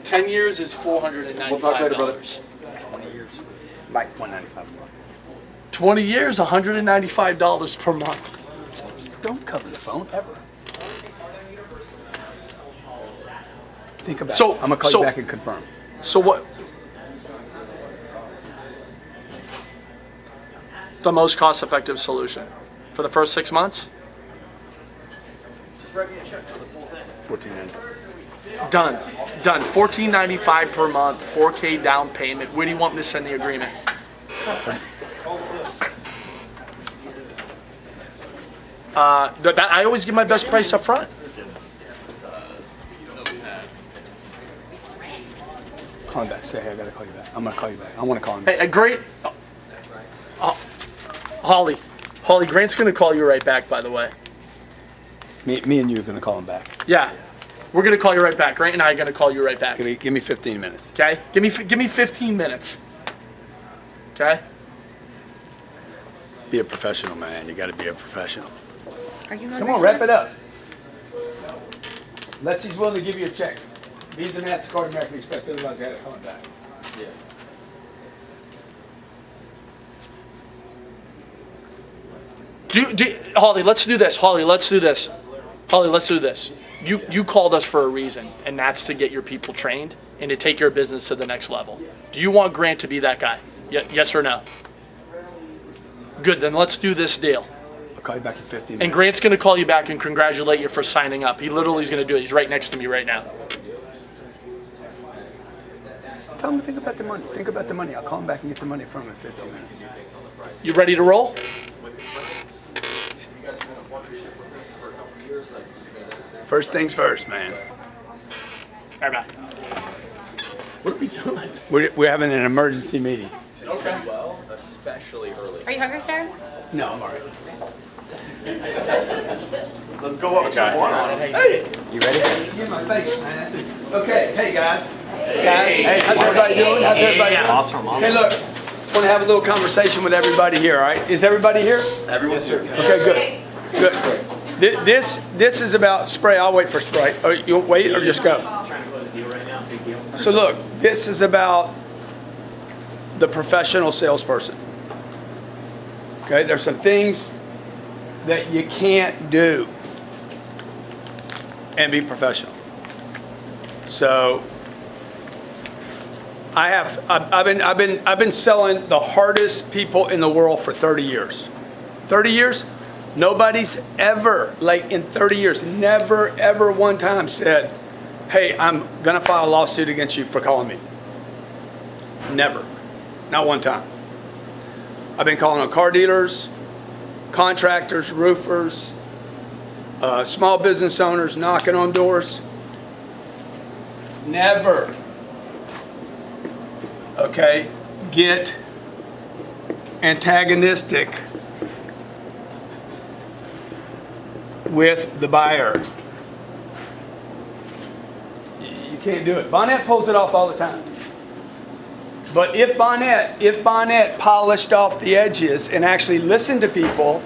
10 years is $495. We'll talk later, brother. 20 years. Like $195 a month. 20 years, $195 per month. Don't cover the phone ever. Think about So- it. I'm gonna call so- you back and confirm. So what? The most cost-effective solution for the first 6 months? Just write me a check for the full thing. $14.95. Done. Done. $14.95 per month, 4K down payment. Where do you want me to send the agreement? I always give my best price up front. Call him back. Say, hey, I gotta call you back. I'm gonna call you back. I wanna call him back. Hey, a great. Holly, Grant's gonna call you right back. By the way. Me and you are gonna call him back. Yeah, we're gonna call you right back. Grant and I are gonna call you right back. Give me 15 minutes. Okay? Give me 15 minutes. Okay? Be a professional, man. You gotta be a professional. Are you Come on, wrap it up. Unless he's willing to give you a check. Visa, MasterCard, American Express, otherwise I gotta call him back. Holly, let's do this. Holly, let's do this. You called us for a reason, and that's to get your people trained and to take your business to the next level. Do you want Grant to be that guy? Yes or no? Good, then let's do this deal. I'll call you back in 15 minutes. And Grant's going to call you back and congratulate you for signing up. He literally is going to do it. He's right next to me right now. Tell him to think about the money. Think about the money. I'll call him back and get the money from him in 15 minutes. You ready to roll? First things first, man. All right, bye. What are we doing? We're having an emergency meeting. Okay. Well, especially early. Are you hungry, Sarah? No, I'm all right. Let's go up and jump on it. Hey! You ready? Get my face, man. Okay, hey guys. Hey, how's everybody doing? How's everybody doing? Awesome. Hey, look, I want to have a little conversation with everybody here, all right? Is everybody here? Everyone's here. Okay, good. Good. This is about spray. I'll wait for spray. Oh, you wait or just go? So look, this is about the professional salesperson. Okay, there's some things that you can't do and be professional. So I've been selling the hardest people in the world for 30 years. 30 years? Nobody's ever, like in 30 years, never ever one time said, hey, I'm gonna file a lawsuit against you for calling me. Never. Not one time. I've been calling on car dealers, contractors, roofers, small business owners, knocking on doors. Never, okay, get antagonistic with the buyer. You can't do it. Bonnet pulls it off all the time. But if Bonnet polished off the edges and actually listened to people,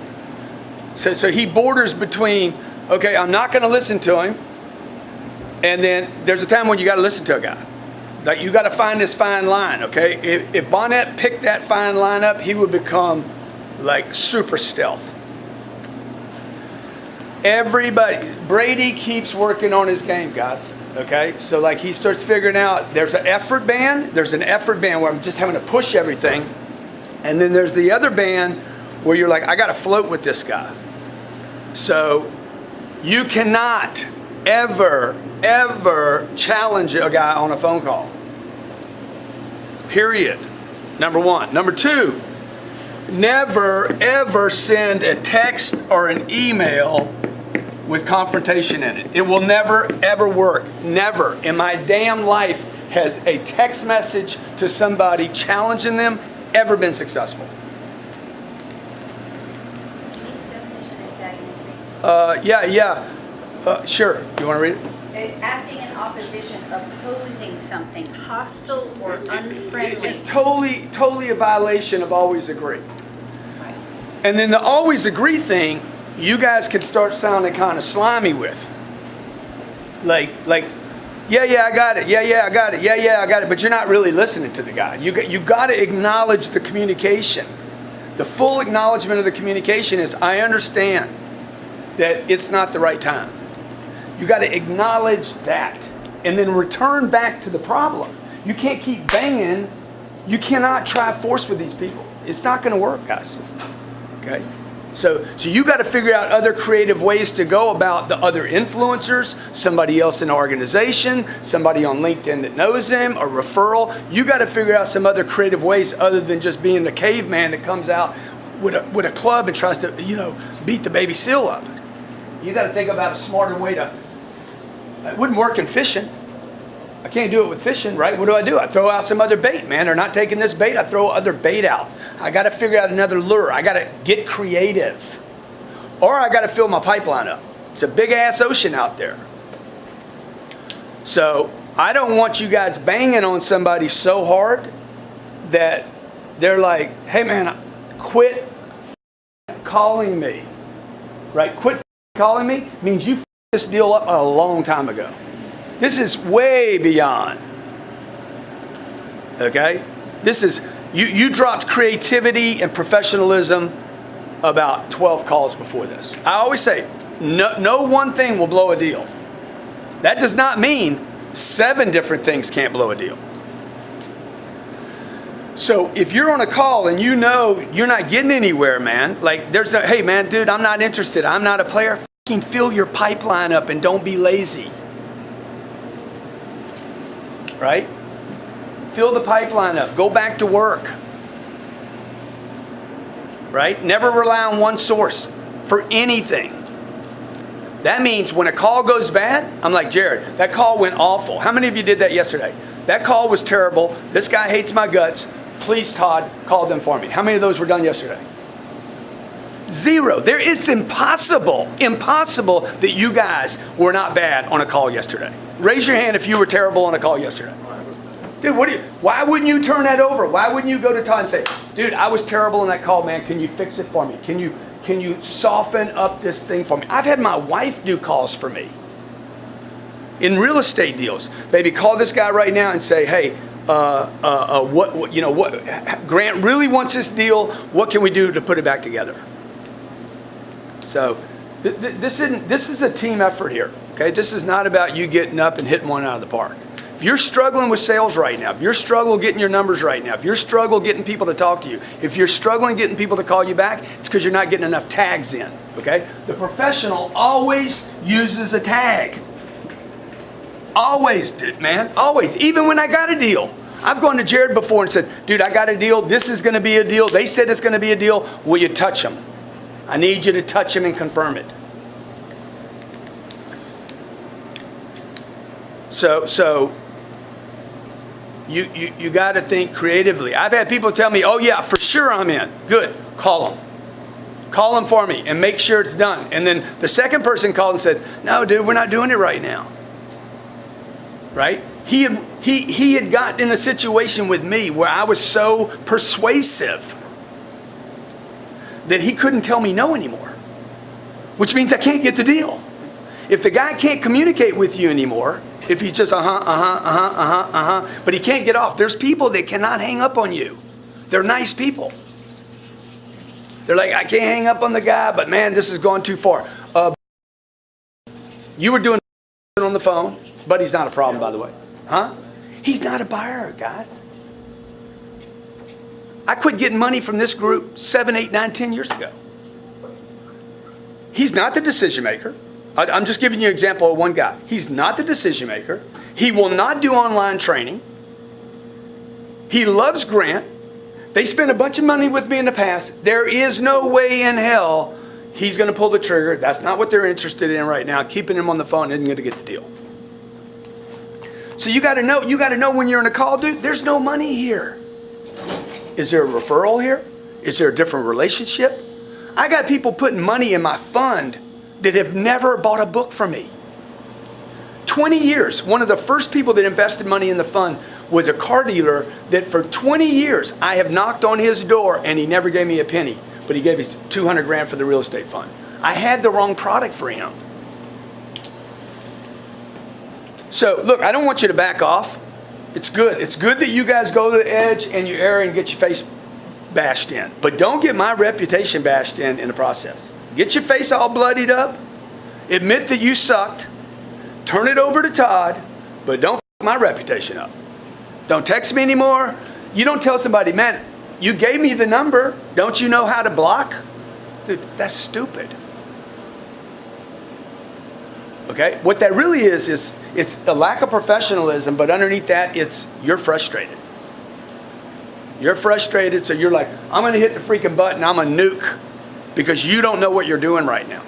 so he borders between, okay, I'm not going to listen to him, and then there's a time when you got to listen to a guy. Like you got to find this fine line, okay? If Bonnet picked that fine line up, he would become like super stealth. Brady keeps working on his game, guys. Okay, so like he starts figuring out there's an effort band. There's an effort band where I'm just having to push everything, and then there's the other band where you're like, I got to float with this guy. So you cannot ever challenge a guy on a phone call. Period. Number one. Number two. Never ever send a text or an email with confrontation in it. It will never, ever work. Never in my damn life has a text message to somebody challenging them ever been successful. Do you need the definition of antagonistic? Yeah. Sure. You want to read it? Acting in opposition, opposing something, hostile or unfriendly. It's totally a violation of always agree. Right. And then the always agree thing, you guys can start sounding kind of slimy with. Like Yeah, I got it. Yeah, I got it. Yeah, I got it. But you're not really listening to the guy. You got to acknowledge the communication. The full acknowledgement of the communication is, I understand that it's not the right time. You got to acknowledge that and then return back to the problem. You can't keep banging. You cannot try force with these people. It's not going to work, guys. Okay? So you got to figure out other creative ways to go about the other influencers, somebody else in the organization, somebody on LinkedIn that knows them, a referral. You got to figure out some other creative ways other than just being the caveman that comes out with a club and tries to, beat the baby seal up. You got to think about a smarter way to. It wouldn't work in fishing. I can't do it with fishing, right? What do? I throw out some other bait, man. They're not taking this bait. I throw other bait out. I got to figure out another lure. I got to get creative. Or I got to fill my pipeline up. It's a big ass ocean out there. So I don't want you guys banging on somebody so hard that they're like, hey man, quit calling me. Right? Quit calling me means you this deal up a long time ago. This is way beyond. Okay? This is, you dropped creativity and professionalism about 12 calls before this. I always say, no one thing will blow a deal. That does not mean 7 different things can't blow a deal. So if you're on a call and you know you're not getting anywhere, man, like there's no, hey man, dude, I'm not interested. I'm not a player. Fucking fill your pipeline up and don't be lazy. Right? Fill the pipeline up. Go back to work. Right? Never rely on one source for anything. That means when a call goes bad, I'm like, Jared, that call went awful. How many of you did that yesterday? That call was terrible. This guy hates my guts. Please, Todd, call them for me. How many of those were done yesterday? 0. It's impossible that you guys were not bad on a call yesterday. Raise your hand if you were terrible on a call yesterday. Dude, why wouldn't you turn that over? Why wouldn't you go to Todd and say, dude, I was terrible on that call, man. Can you fix it for me? Can you soften up this thing for me? I've had my wife do calls for me in real estate deals. Baby, call this guy right now and say, hey, Grant really wants this deal. What can we do to put it back together? So this is a team effort here. Okay, this is not about you getting up and hitting one out of the park. If you're struggling with sales right now, if you're struggling getting your numbers right now, if you're struggling getting people to talk to you, if you're struggling getting people to call you back, it's because you're not getting enough tags in. Okay, the professional always uses a tag. Always, man, always. Even when I got a deal, I've gone to Jared before and said, dude, I got a deal. This is going to be a deal. They said it's going to be a deal. Will you touch them? I need you to touch them and confirm it. So you got to think creatively. I've had people tell me, oh yeah, for sure I'm in. Good, call them. Call them for me and make sure it's done. And then the second person called and said, no dude, we're not doing it right now. Right? He had gotten in a situation with me where I was so persuasive that he couldn't tell me no anymore, which means I can't get the deal. If the guy can't communicate with you anymore, if he's just but he can't get off. There's people that cannot hang up on you. They're nice people. They're like, I can't hang up on the guy, but man, this has gone too far. You were doing on the phone, but he's not a problem, by the way. Huh? He's not a buyer, guys. I quit getting money from this group 7, 8, 9, 10 years ago. He's not the decision maker. I'm just giving you an example of one guy. He's not the decision maker. He will not do online training. He loves Grant. They spent a bunch of money with me in the past. There is no way in hell he's going to pull the trigger. That's not what they're interested in right now. Keeping him on the phone isn't going to get the deal. So you got to know when you're in a call, dude, there's no money here. Is there a referral here? Is there a different relationship? I got people putting money in my fund that have never bought a book from me. 20 years, one of the first people that invested money in the fund was a car dealer that for 20 years I have knocked on his door and he never gave me a penny, but he gave me 200 grand for the real estate fund. I had the wrong product for him. So look, I don't want you to back off. It's good. It's good that you guys go to the edge and you err and get your face bashed in. But don't get my reputation bashed in the process. Get your face all bloodied up. Admit that you sucked. Turn it over to Todd, but don't f my reputation up. Don't text me anymore. You don't tell somebody, man, you gave me the number. Don't you know how to block? Dude, that's stupid. Okay? What that really is it's a lack of professionalism, but underneath that, it's you're frustrated. You're frustrated, so you're like, I'm going to hit the freaking button. I'm a nuke because you don't know what you're doing right now.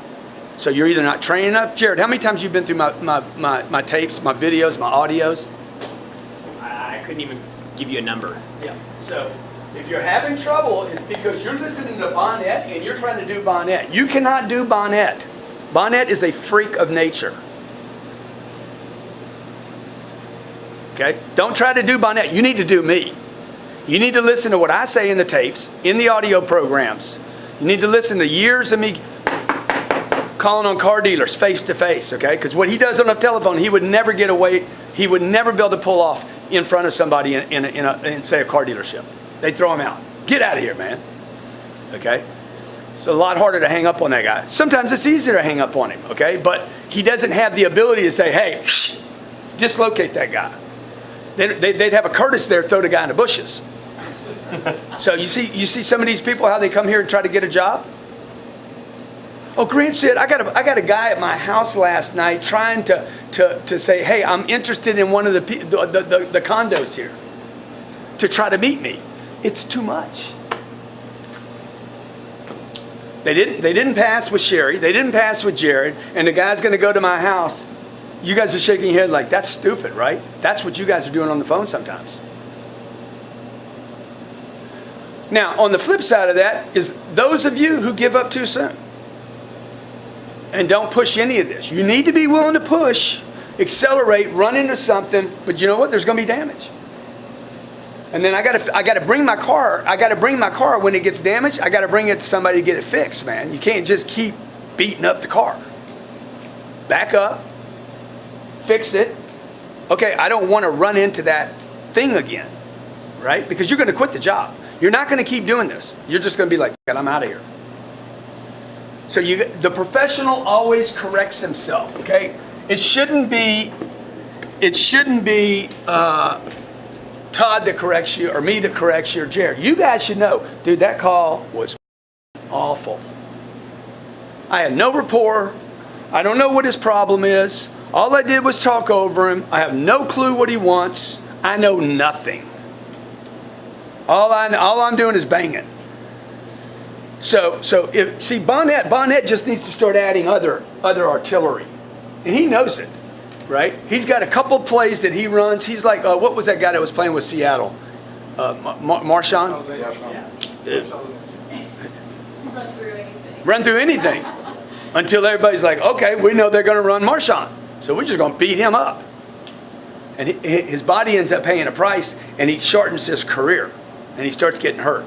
So you're either not trained enough. Jared, how many times have you been through my tapes, my videos, my audios? I couldn't even give you a number. Yeah. So if you're having trouble, it's because you're listening to Bonnet and you're trying to do Bonnet. You cannot do Bonnet. Bonnet is a freak of nature. Okay? Don't try to do Bonnet. You need to do me. You need to listen to what I say in the tapes, in the audio programs. You need to listen to years of me calling on car dealers face to face, okay? Because what he does on the telephone, he would never get away. He would never be able to pull off in front of somebody in say, a car dealership. They'd throw him out. Get out of here, man. Okay? It's a lot harder to hang up on that guy. Sometimes it's easier to hang up on him, okay? But he doesn't have the ability to say, hey, shh, dislocate that guy. They'd have a Curtis there throw the guy in the bushes. So you see some of these people, how they come here and try to get a job? Oh, Grant said, I got a guy at my house last night trying to say, hey, I'm interested in one of the condos here to try to meet me. It's too much. They didn't pass with Sherry. They didn't pass with Jared. And the guy's going to go to my house. You guys are shaking your head like, that's stupid, right? That's what you guys are doing on the phone sometimes. Now, on the flip side of that is those of you who give up too soon and don't push any of this. You need to be willing to push, accelerate, run into something, but you know what? There's going to be damage. And then I got to bring my car. I got to bring my car when it gets damaged. I got to bring it to somebody to get it fixed, man. You can't just keep beating up the car. Back up, fix it. Okay, I don't want to run into that thing again, right? Because you're going to quit the job. You're not going to keep doing this. You're just going to be like, I'm out of here. So the professional always corrects himself, okay? It shouldn't be Todd that corrects you or me that corrects you or Jared. You guys should know, dude, that call was awful. I had no rapport. I don't know what his problem is. All I did was talk over him. I have no clue what he wants. I know nothing. All I'm doing is banging. So Bonnet just needs to start adding other artillery, and he knows it, right? He's got a couple plays that he runs. He's like, what was that guy that was playing with Seattle? Marshawn? Run through anything until everybody's like, okay, we know they're going to run Marshawn, so we're just going to beat him up. And his body ends up paying a price, and he shortens his career, and he starts getting hurt.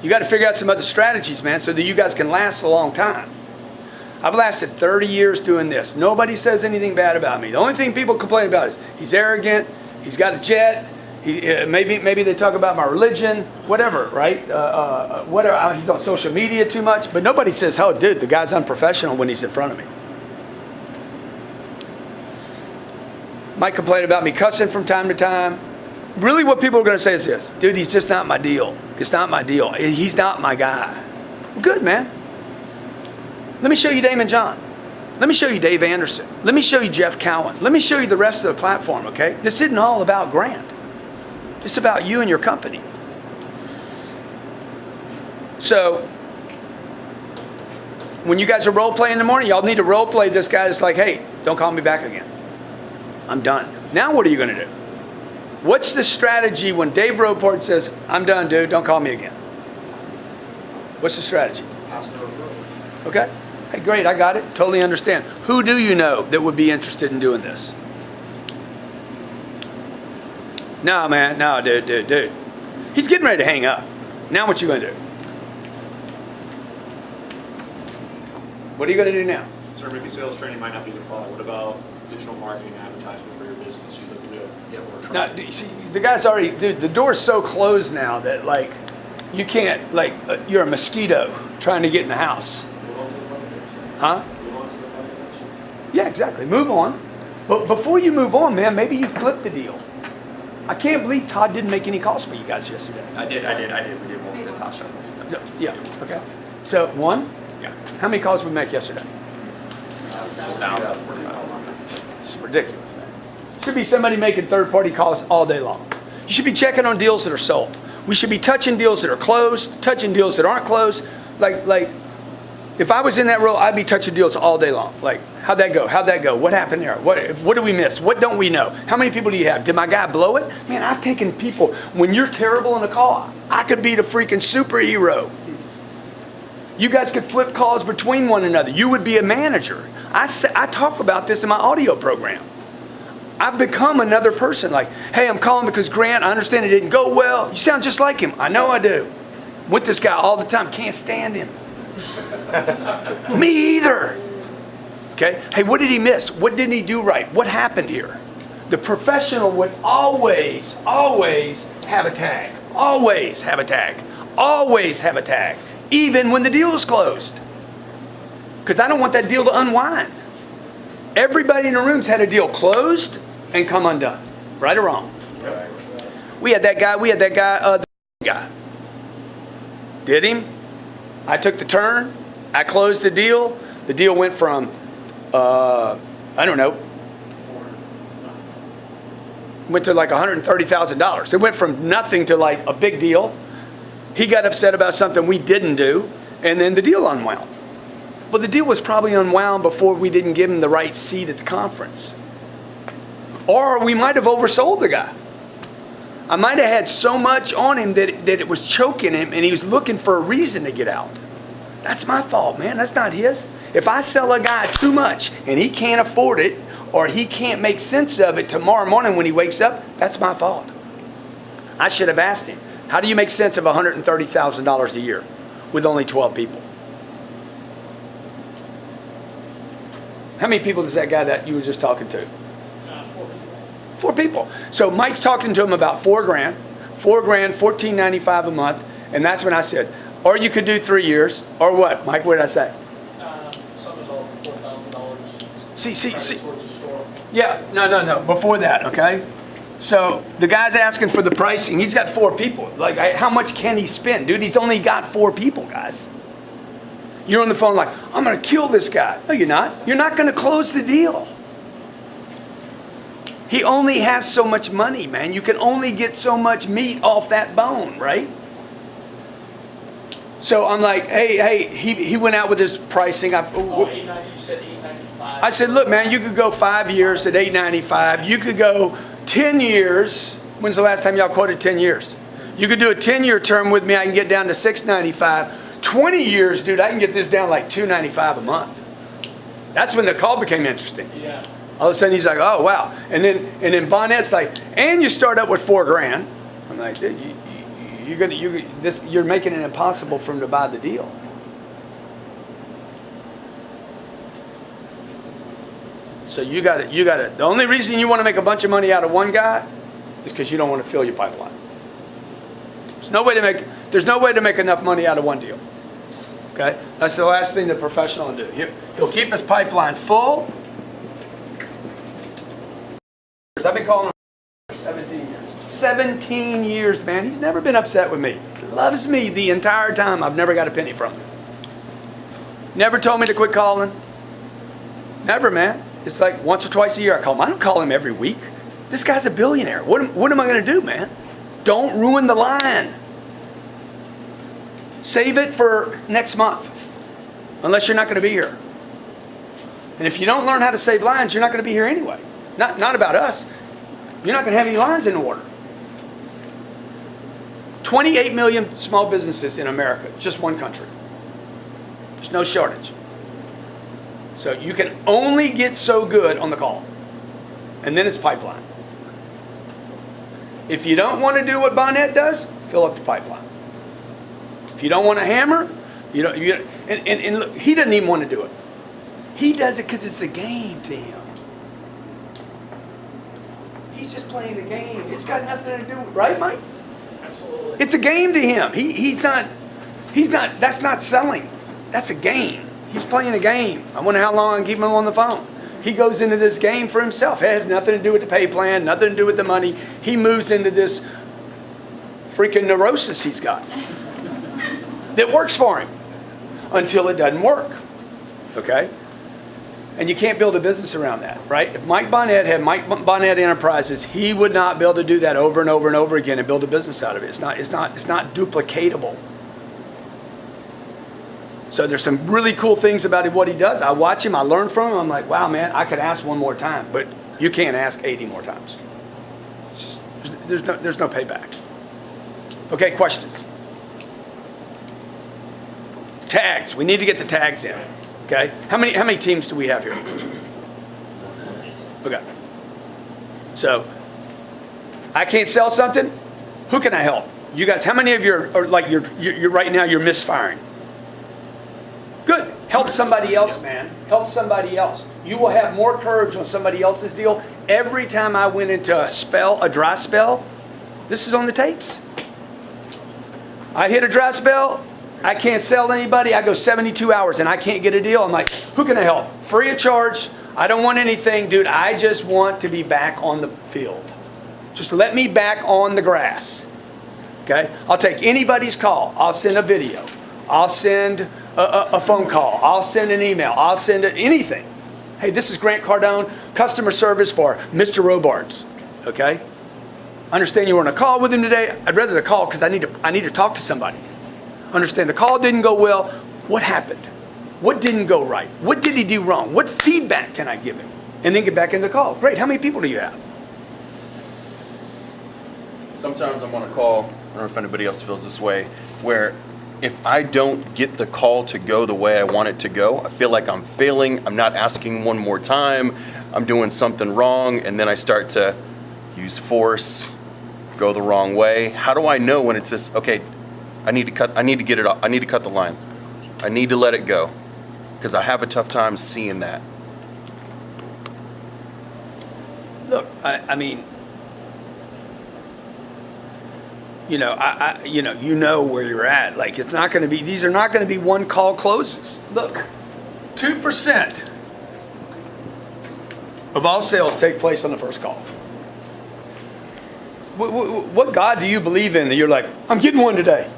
You got to figure out some other strategies, man, so that you guys can last a long time. I've lasted 30 years doing this. Nobody says anything bad about me. The only thing people complain about is he's arrogant, he's got a jet, maybe they talk about my religion, whatever, right? Whatever. He's on social media too much, but nobody says, oh, dude, the guy's unprofessional when he's in front of me. Might complain about me cussing from time to time. Really what people are going to say is this, dude, he's just not my deal. It's not my deal. He's not my guy. Well, good, man. Let me show you Damon John. Let me show you Dave Anderson. Let me show you Jeff Cowan. Let me show you the rest of the platform, okay? This isn't all about Grant. It's about you and your company. So, when you guys are role playing in the morning, y'all need to role play this guy that's like, hey, don't call me back again. I'm done. Now what are you going to do? What's the strategy when Dave Roport says, I'm done, dude, don't call me again? What's the strategy? Okay. Hey, great, I got it. Totally understand. Who do you know that would be interested in doing this? No, man, no, dude. He's getting ready to hang up. Now what you going to do? What are you going to do now? Sir, maybe sales training might not be the call. What about digital marketing advertisement for your business? You looking to get more Now, traffic? you see, the guy's already, dude, the door's so closed now that, like, you can't, like, you're a mosquito trying to get in the house. Huh? Yeah, exactly. Move on. But before you move on, man, maybe you flip the deal. I can't believe Todd didn't make any calls for you guys yesterday. I did. We did one with Natasha. Yeah, okay. So, one? Yeah. How many calls we make yesterday? 1,000. It's ridiculous, man. Should be somebody making third-party calls all day long. You should be checking on deals that are sold. We should be touching deals that are closed, touching deals that aren't closed. Like, if I was in that role, I'd be touching deals all day long. Like, how'd that go? How'd that go? What happened there? What did we miss? What don't we know? How many people do you have? Did my guy blow it? Man, I've taken people. When you're terrible in a call, I could be the freaking superhero. You guys could flip calls between one another. You would be a manager. I talk about this in my audio program. I've become another person. Like, hey, I'm calling because Grant, I understand it didn't go well. You sound just like him. I know I do. With this guy all the time. Can't stand him. Me either. Okay? Hey, what did he miss? What didn't he do right? What happened here? The professional would always have a tag. Always have a tag. Always have a tag. Even when the deal is closed. Because I don't want that deal to unwind. Everybody in the room's had a deal closed and come undone. Right or wrong? We had that guy, the guy. Did him. I took the turn. I closed the deal. The deal went from, I don't know, went to like $130,000. It went from nothing to like a big deal. He got upset about something we didn't do, and then the deal unwound. Well, the deal was probably unwound before we didn't give him the right seat at the conference. Or we might have oversold the guy. I might have had so much on him that it was choking him and he was looking for a reason to get out. That's my fault, man. That's not his. If I sell a guy too much and he can't afford it or he can't make sense of it tomorrow morning when he wakes up, that's my fault. I should have asked him, how do you make sense of $130,000 a year with only 12 people? How many people does that guy that you were just talking to? 4 people. So Mike's talking to him about $4,000, $14.95 a month, and that's when I said, or you could do 3 years, or what? Mike, what did I say? Some is all $4,000. See. Yeah, no. Before that, okay? So the guy's asking for the pricing. He's got 4 people. Like, how much can he spend? Dude, he's only got 4 people, guys. You're on the phone like, I'm going to kill this guy. No, you're not. You're not going to close the deal. He only has so much money, man. You can only get so much meat off that bone, right? So I'm like, hey, he went out with his pricing. You said $895. I said, look, man, you could go 5 years at $895. You could go 10 years. When's the last time y'all quoted 10 years? You could do a 10-year term with me. I can get down to $695. 20 years, dude, I can get this down like $295 a month. That's when the call became interesting. Yeah. All of a sudden he's like, oh wow. And then Bonnet's like, and you start up with $4,000. I'm like, dude, you're making it impossible for him to buy the deal. So you got it. The only reason you want to make a bunch of money out of one guy is because you don't want to fill your pipeline. There's no way to make enough money out of one deal. Okay? That's the last thing the professional will do. He'll keep his pipeline full. I've been calling him for 17 years. 17 years, man. He's never been upset with me. He loves me the entire time. I've never got a penny from him. Never told me to quit calling. Never, man. It's like once or twice a year I call him. I don't call him every week. This guy's a billionaire. What am I going to do, man? Don't ruin the line. Save it for next month, unless you're not going to be here. And if you don't learn how to save lines, you're not going to be here anyway. Not about us. You're not going to have any lines in order. 28 million small businesses in America, just one country. There's no shortage. So you can only get so good on the call. And then it's pipeline. If you don't want to do what Bonnet does, fill up the pipeline. If you don't want to hammer, and look, he doesn't even want to do it. He does it because it's a game to him. he's just playing a game. It's got nothing to do with, right, Mike? Absolutely. It's a game to him. He's not, that's not selling. That's a game. He's playing a game. I wonder how long I can keep him on the phone. He goes into this game for himself. It has nothing to do with the pay plan, nothing to do with the money. He moves into this freaking neurosis he's got that works for him until it doesn't work. Okay? And you can't build a business around that, right? If Mike Bonnet had Mike Bonnet Enterprises, he would not be able to do that over and over and over again and build a business out of it. It's not duplicatable. So there's some really cool things about what he does. I watch him, I learn from him. I'm like, wow, man, I could ask one more time, but you can't ask 80 more times. It's just, there's no payback. Okay, questions? Tags. We need to get the tags in. Okay. How many teams do we have here? Okay. So I can't sell something. Who can I help? You guys. How many of you are like you're right now? You're misfiring. Good. Help somebody else, man. Help somebody else. You will have more courage on somebody else's deal. Every time I went into a dry spell, this is on the tapes. I hit a dry spell. I can't sell anybody. I go 72 hours and I can't get a deal. I'm like, who can I help? Free of charge. I don't want anything, dude. I just want to be back on the field. Just let me back on the grass. Okay? I'll take anybody's call. I'll send a video. I'll send a phone call. I'll send an email. I'll send anything. Hey, this is Grant Cardone, customer service for Mr. Robards. Okay? Understand you were on a call with him today. I'd rather the call because I need to talk to somebody. Understand the call didn't go well. What happened? What didn't go right? What did he do wrong? What feedback can I give him? And then get back in the call. Great. How many people do you have? Sometimes I'm on a call, I don't know if anybody else feels this way, where if I don't get the call to go the way I want it to go, I feel like I'm failing. I'm not asking one more time. I'm doing something wrong. And then I start to use force, go the wrong way. How do I know when it's just, okay, I need to get it off. I need to cut the lines. I need to let it go because I have a tough time seeing that. Look, I mean, you know where you're at. Like it's not going to be. These are not going to be one call closes. Look, 2% of all sales take place on the first call. What God do you believe in that you're like, I'm getting one today?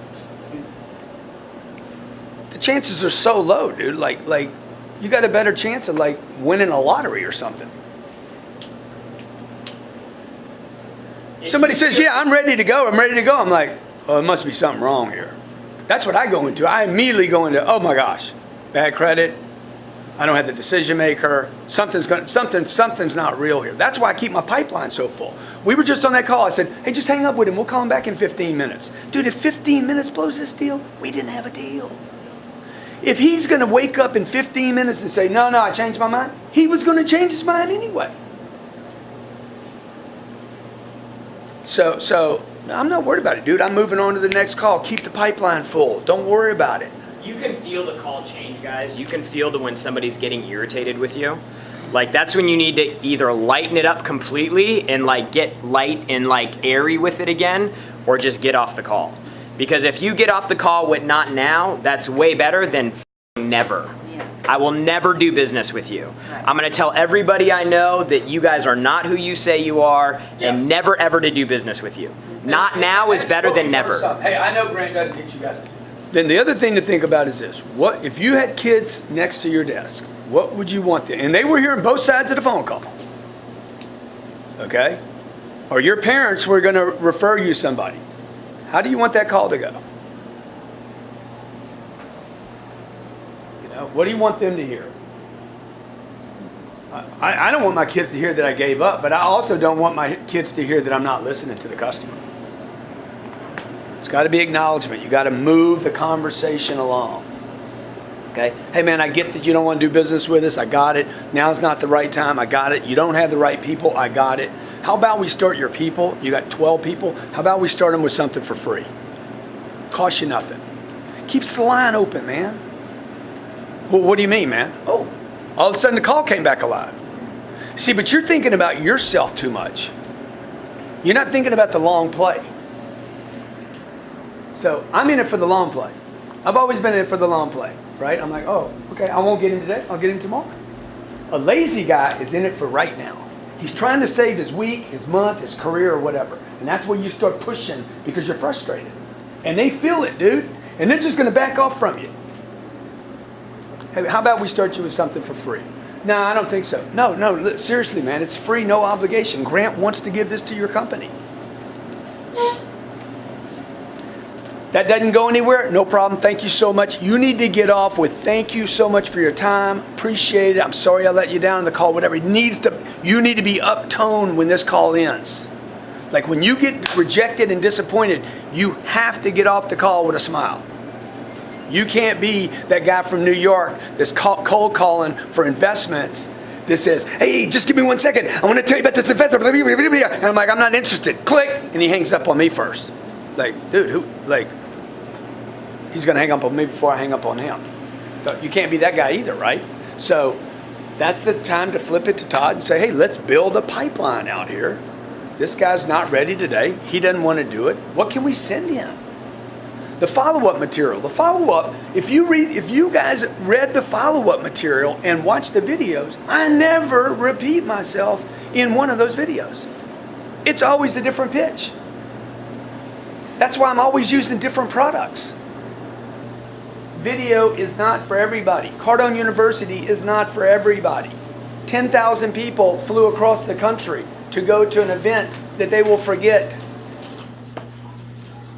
The chances are so low, dude. Like you got a better chance of like winning a lottery or something. Somebody says, yeah, I'm ready to go. I'm like, oh, it must be something wrong here. That's what I go into. I immediately go into, oh my gosh, bad credit. I don't have the decision maker. Something's not real here. That's why I keep my pipeline so full. We were just on that call. I said, hey, just hang up with him. We'll call him back in 15 minutes. Dude, if 15 minutes blows this deal, we didn't have a deal. If he's going to wake up in 15 minutes and say, no, I changed my mind, he was going to change his mind anyway. So I'm not worried about it, dude. I'm moving on to the next call. Keep the pipeline full. Don't worry about it. You can feel the call change, guys. You can feel when somebody's getting irritated with you. Like that's when you need to either lighten it up completely and like get light and like airy with it again, or just get off the call. Because if you get off the call with not now, that's way better than never. Yeah. I will never do business with you. Right. I'm going to tell everybody I know that you guys are not who you say you are, Yeah. and never ever to do business with you. Not now is better than never. Hey, I know Grant doesn't teach you guys. Then the other thing to think about is this. What if you had kids next to your desk? What would you want them? And they were hearing both sides of the phone call. Okay? Or your parents were going to refer you somebody. How do you want that call to go? You know, what do you want them to hear? I don't want my kids to hear that I gave up, but I also don't want my kids to hear that I'm not listening to the customer. It's got to be acknowledgement. You got to move the conversation along. Okay? Hey man, I get that you don't want to do business with us. I got it. Now's not the right time. I got it. You don't have the right people. I got it. How about we start your people? You got 12 people. How about we start them with something for free? Costs you nothing. Keeps the line open, man. Well, what do you mean, man? Oh, all of a sudden the call came back alive. See, but you're thinking about yourself too much. You're not thinking about the long play. So I'm in it for the long play. I've always been in it for the long play, right? I'm like, oh, okay, I won't get him today. I'll get him tomorrow. A lazy guy is in it for right now. He's trying to save his week, his month, his career, or whatever. And that's where you start pushing because you're frustrated. And they feel it, dude. And they're just going to back off from you. Hey, how about we start you with something for free? No, I don't think so. No, seriously, man. It's free, no obligation. Grant wants to give this to your company. That doesn't go anywhere? No problem. Thank you so much. You need to get off with thank you so much for your time. Appreciate it. I'm sorry I let you down in the call, whatever. You need to be uptone when this call ends. Like when you get rejected and disappointed, you have to get off the call with a smile. You can't be that guy from New York that's cold calling for investments that says, hey, just give me 1 second. I want to tell you about this investment. And I'm like, I'm not interested. Click. And he hangs up on me first. Like, dude, he's going to hang up on me before I hang up on him. But you can't be that guy either, right? So that's the time to flip it to Todd and say, hey, let's build a pipeline out here. This guy's not ready today. He doesn't want to do it. What can we send him? The follow-up material. The follow-up, if you guys read the follow-up material and watched the videos, I never repeat myself in one of those videos. It's always a different pitch. That's why I'm always using different products. Video is not for everybody. Cardone University is not for everybody. 10,000 people flew across the country to go to an event that they will forget.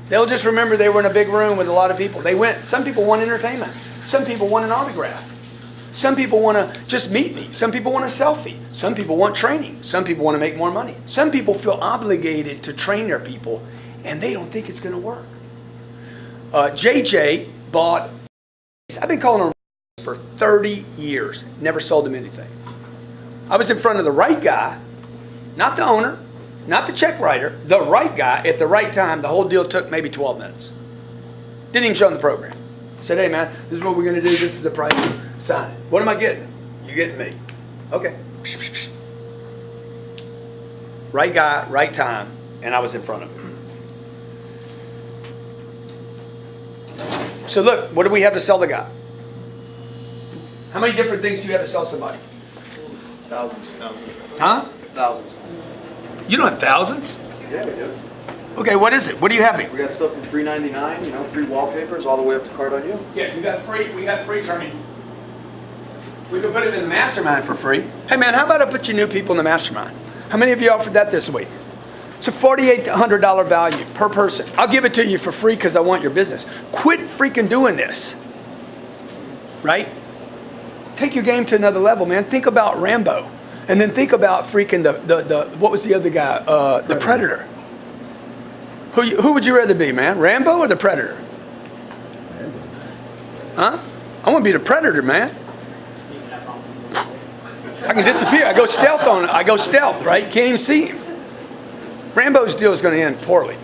They'll just remember they were in a big room with a lot of people. They went. Some people want entertainment. Some people want an autograph. Some people want to just meet me. Some people want a selfie. Some people want training. Some people want to make more money. Some people feel obligated to train their people, and they don't think it's going to work. JJ bought, I've been calling him for 30 years. Never sold him anything. I was in front of the right guy, not the owner, not the check writer, the right guy at the right time. The whole deal took maybe 12 minutes. Didn't even show him the program. Said, hey man, this is what we're going to do. This is the price. Sign it. What am I getting? You're getting me. Okay. Right guy, right time, and I was in front of him. So look, what do we have to sell the guy? How many different things do you have to sell somebody? Thousands. Huh? Thousands. You don't have thousands? Yeah, we do. Okay, what is it? What do you have here? We got stuff from $3.99, free wallpapers, all the way up to Cardone U. Yeah, we got free training. We can put it in the mastermind for free. Hey man, how about I put you new people in the mastermind? How many of you offered that this week? It's a $4,800 value per person. I'll give it to you for free because I want your business. Quit freaking doing this. Right? Take your game to another level, man. Think about Rambo. And then think about freaking the what was the other guy? The Predator. Who would you rather be, man? Rambo or the Predator? Huh? I want to be the Predator, man. I can disappear. I go stealth on it. I go stealth, right? You can't even see him. Rambo's deal is going to end poorly.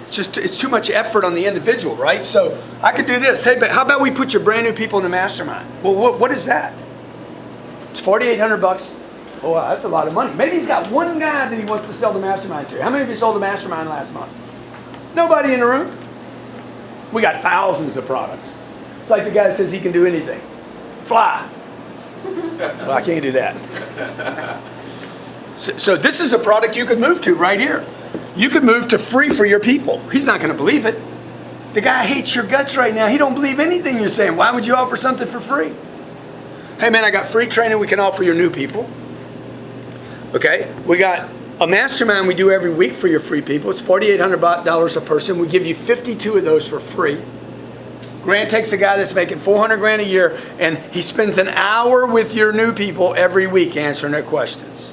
It's too much effort on the individual, right? So I could do this. Hey, but how about we put your brand new people in the mastermind? Well, what is that? It's $4,800. Oh, wow, that's a lot of money. Maybe he's got one guy that he wants to sell the mastermind to. How many of you sold the mastermind last month? Nobody in the room? We got thousands of products. It's like the guy that says he can do anything. Fly. Well, I can't do that. So this is a product you could move to right here. You could move to free for your people. He's not going to believe it. The guy hates your guts right now. He don't believe anything you're saying. Why would you offer something for free? Hey man, I got free training we can offer your new people. Okay, we got a mastermind we do every week for your free people. It's $4,800 a person. We give you 52 of those for free. Grant takes a guy that's making $400,000 a year, and he spends an hour with your new people every week answering their questions.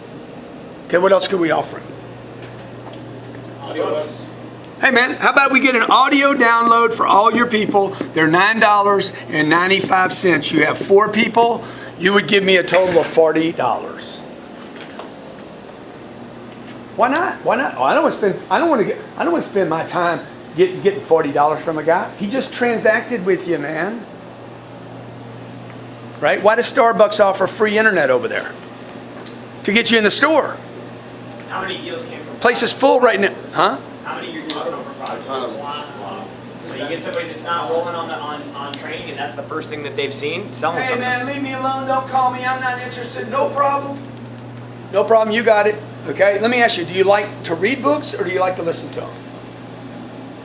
Okay, what else could we offer him? Hey man, how about we get an audio download for all your people? They're $9.95. You have 4 people, you would give me a total of $40. Why not? Why not? Oh, I don't want to spend my time getting $40 from a guy. He just transacted with you, man. Right? Why does Starbucks offer free internet over there? To get you in the store. How many deals came from? Place is full right now, huh? How many of your deals come from product? So you get somebody that's not rolling on training, and that's the first thing that they've seen. Sell them Hey something. man, leave me alone. Don't call me. I'm not interested. No problem. No problem. You got it. Okay. Let me ask you: do you like to read books or do you like to listen to them?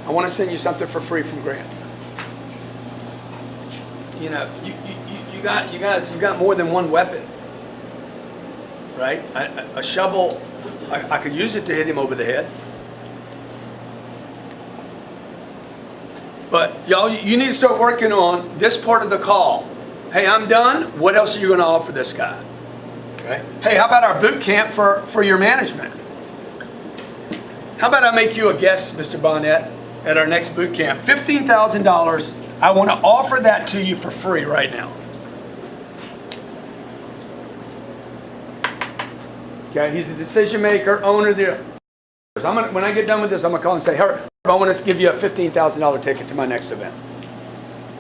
I want to send you something for free from Grant. You know, you got more than one weapon, right? A shovel. I could use it to hit him over the head. But y'all, you need to start working on this part of the call. Hey, I'm done. What else are you going to offer this guy? Okay. Hey, how about our boot camp for your management? How about I make you a guest, Mr. Bonnet, at our next boot camp? $15,000. I want to offer that to you for free right now. Okay, he's a decision maker, owner there. When I get done with this, I'm going to call and say, hey, I want to give you a $15,000 ticket to my next event.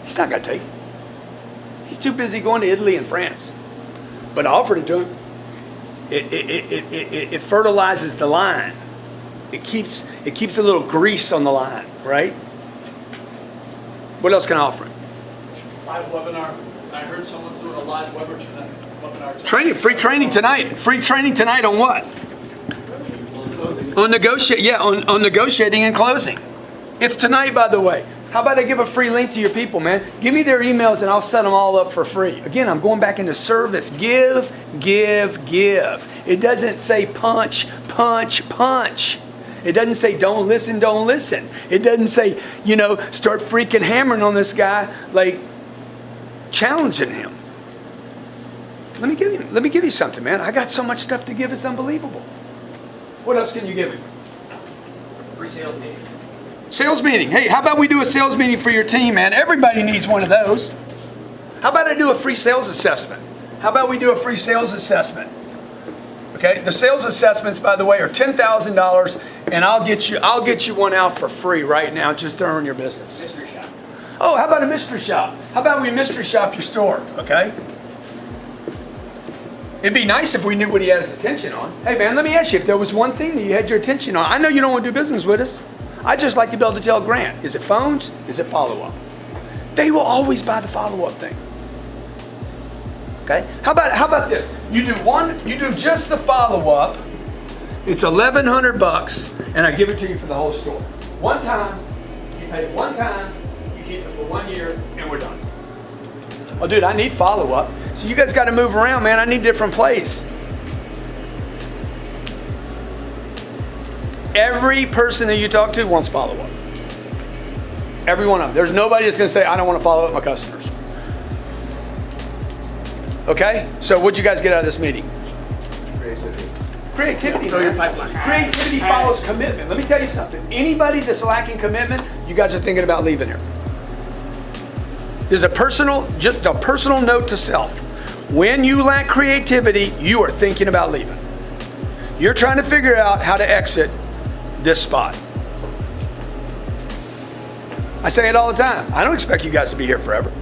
He's not going to take it. He's too busy going to Italy and France. But I offered it to him. It fertilizes the line. It keeps a little grease on the line, right? What else can I offer him? Live webinar. I heard someone's doing a live webinar tonight. Training, free training tonight. Free training tonight on what? On negotiating and closing. It's tonight, by the way. How about I give a free link to your people, man? Give me their emails and I'll set them all up for free. Again, I'm going back into service. Give, give, give. It doesn't say punch, punch, punch. It doesn't say don't listen, don't listen. It doesn't say, start freaking hammering on this guy, like challenging him. Let me give you something, man. I got so much stuff to give, it's unbelievable. What else can you give him? Free sales meeting. Sales meeting. Hey, how about we do a sales meeting for your team, man? Everybody needs one of those. How about I do a free sales assessment? How about we do a free sales assessment? Okay, the sales assessments, by the way, are $10,000, and I'll get you one out for free right now, just to earn your business. Mystery shop. Oh, how about a mystery shop? How about we mystery shop your store? Okay. It'd be nice if we knew what he had his attention on. Hey man, let me ask you, if there was one thing that you had your attention on, I know you don't want to do business with us. I'd just like to be able to tell Grant, is it phones? Is it follow-up? They will always buy the follow-up thing. Okay? How about this? You do just the follow-up. It's $1,100 and I give it to you for the whole store. One time, you pay one time, you keep it for 1 year, and we're done. Oh dude, I need follow-up. So you guys got to move around, man. I need a different place. Every person that you talk to wants follow-up. Every one of them. There's nobody that's going to say, I don't want to follow up my customers. Okay? So what'd you guys get out of this meeting? Creativity. Fill your Man. pipeline. Creativity follows commitment. Let me tell you something. Anybody that's lacking commitment, you guys are thinking about leaving here. There's just a personal note to self. When you lack creativity, you are thinking about leaving. You're trying to figure out how to exit this spot. I say it all the time. I don't expect you guys to be here forever.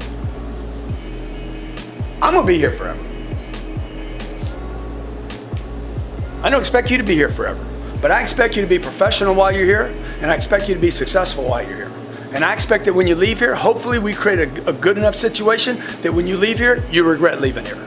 I'm going to be here forever. I don't expect you to be here forever. But I expect you to be professional while you're here, and I expect you to be successful while you're here. And I expect that when you leave here, hopefully we create a good enough situation that when you leave here, you regret leaving here.